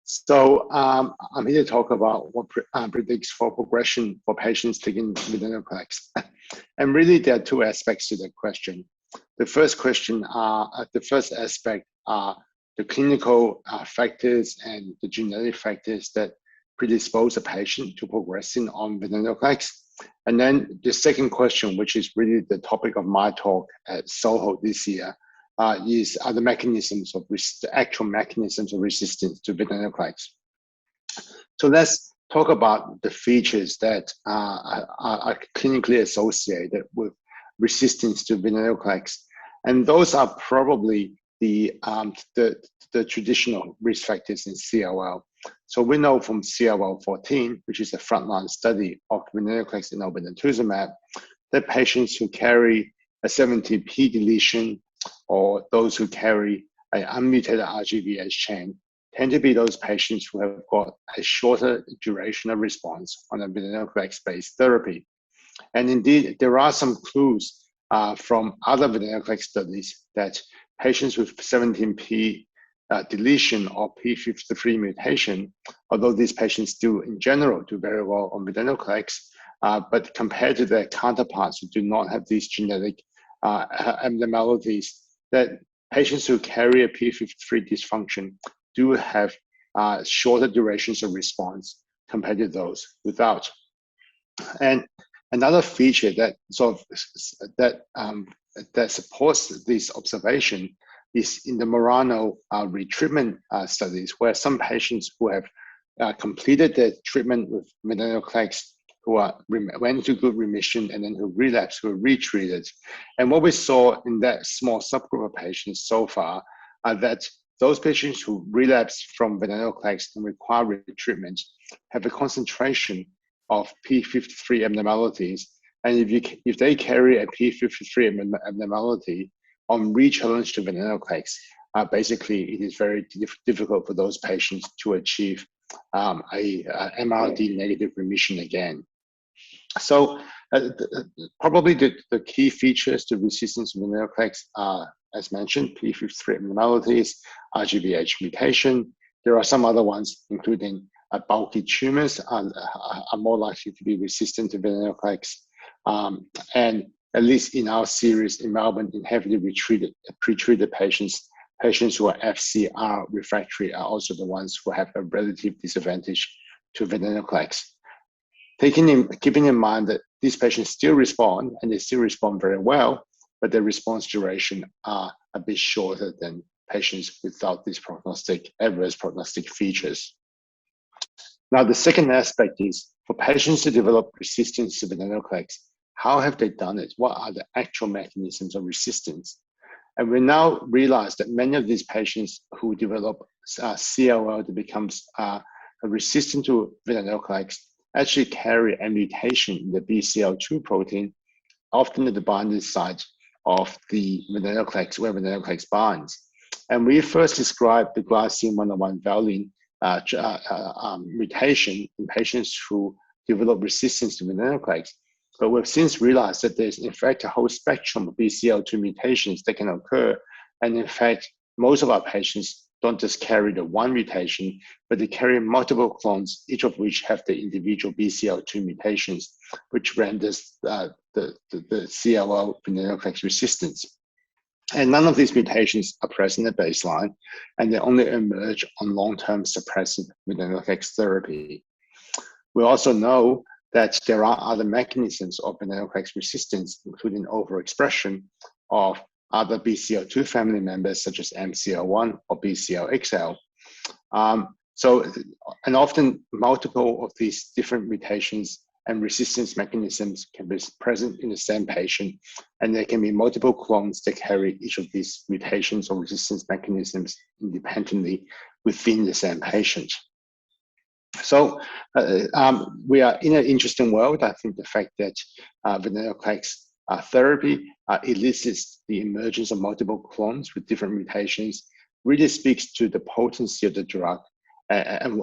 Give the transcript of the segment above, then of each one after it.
So I'm here to talk about what predicts for progression for patients taking venetoclax. And really, there are two aspects to that question. The first aspect are the clinical factors and the genetic factors that predispose a patient to progressing on venetoclax. And then the second question, which is really the topic of my talk at SOHO this year, are the mechanisms of the actual mechanisms of resistance to venetoclax. So let's talk about the features that are clinically associated with resistance to venetoclax, and those are probably the traditional risk factors in CLL. So we know from CLL14, which is a frontline study of venetoclax and obinutuzumab, that patients who carry a 17p deletion or those who carry an unmutated RGVH chain tend to be those patients who have got a shorter duration of response on a venetoclax-based therapy. And indeed, there are some clues from other venetoclax studies that patients with 17p deletion or p53 mutation, although these patients do in general do very well on venetoclax, but compared to their counterparts who do not have these genetic abnormalities, that patients who carry a p53 dysfunction do have shorter durations of response compared to those without. And another feature that that supports this observation is in the MURANO retreatment studies, where some patients who have completed their treatment with venetoclax who went into good remission and then who relapsed, who were retreated. And what we saw in that small subgroup of patients so far are that those patients who relapse from venetoclax and require retreatment have a concentration of p53 abnormalities. And if they carry a p53 abnormality on re-challenge to venetoclax, basically it is very difficult for those patients to achieve a MRD negative remission again. So probably the key features to resistance to venetoclax are, as mentioned, p53 abnormalities, RGVH mutation. There are some other ones, including bulky tumors are more likely to be resistant to venetoclax. And at least in our series in Melbourne, in heavily pretreated patients who are FCR refractory are also the ones who have a relative disadvantage to venetoclax. Keeping in mind that these patients still respond, and they still respond very well, but their response duration are a bit shorter than patients without these adverse prognostic features. Now, the second aspect is for patients to develop resistance to venetoclax, how have they done it? What are the actual mechanisms of resistance? And we now realize that many of these patients who develop CLL that becomes resistant to venetoclax actually carry a mutation in the BCL2 protein, often at the binding site of the venetoclax, where venetoclax binds. And we first described the glycine 101 valine mutation in patients who develop resistance to venetoclax. But we've since realized that there's in fact a whole spectrum of BCL2 mutations that can occur. And in fact, most of our patients don't just carry the one mutation, but they carry multiple clones, each of which have the individual BCL2 mutations, which renders the CLL venetoclax resistance. And none of these mutations are present at baseline, and they only emerge on long-term suppressive venetoclax therapy. We also know that there are other mechanisms of venetoclax resistance, including overexpression of other BCL2 family members, such as MCL1 or BCLXL. And often multiple of these different mutations and resistance mechanisms can be present in the same patient, and there can be multiple clones that carry each of these mutations or resistance mechanisms independently within the same patient. So we are in an interesting world. I think the fact that venetoclax therapy elicits the emergence of multiple clones with different mutations really speaks to the potency of the drug and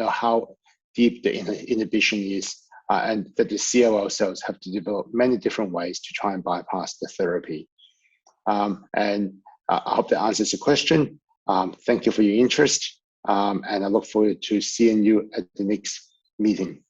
how deep the inhibition is, and that the CLL cells have to develop many different ways to try and bypass the therapy. And I hope that answers the question. Thank you for your interest. And I look forward to seeing you at the next meeting.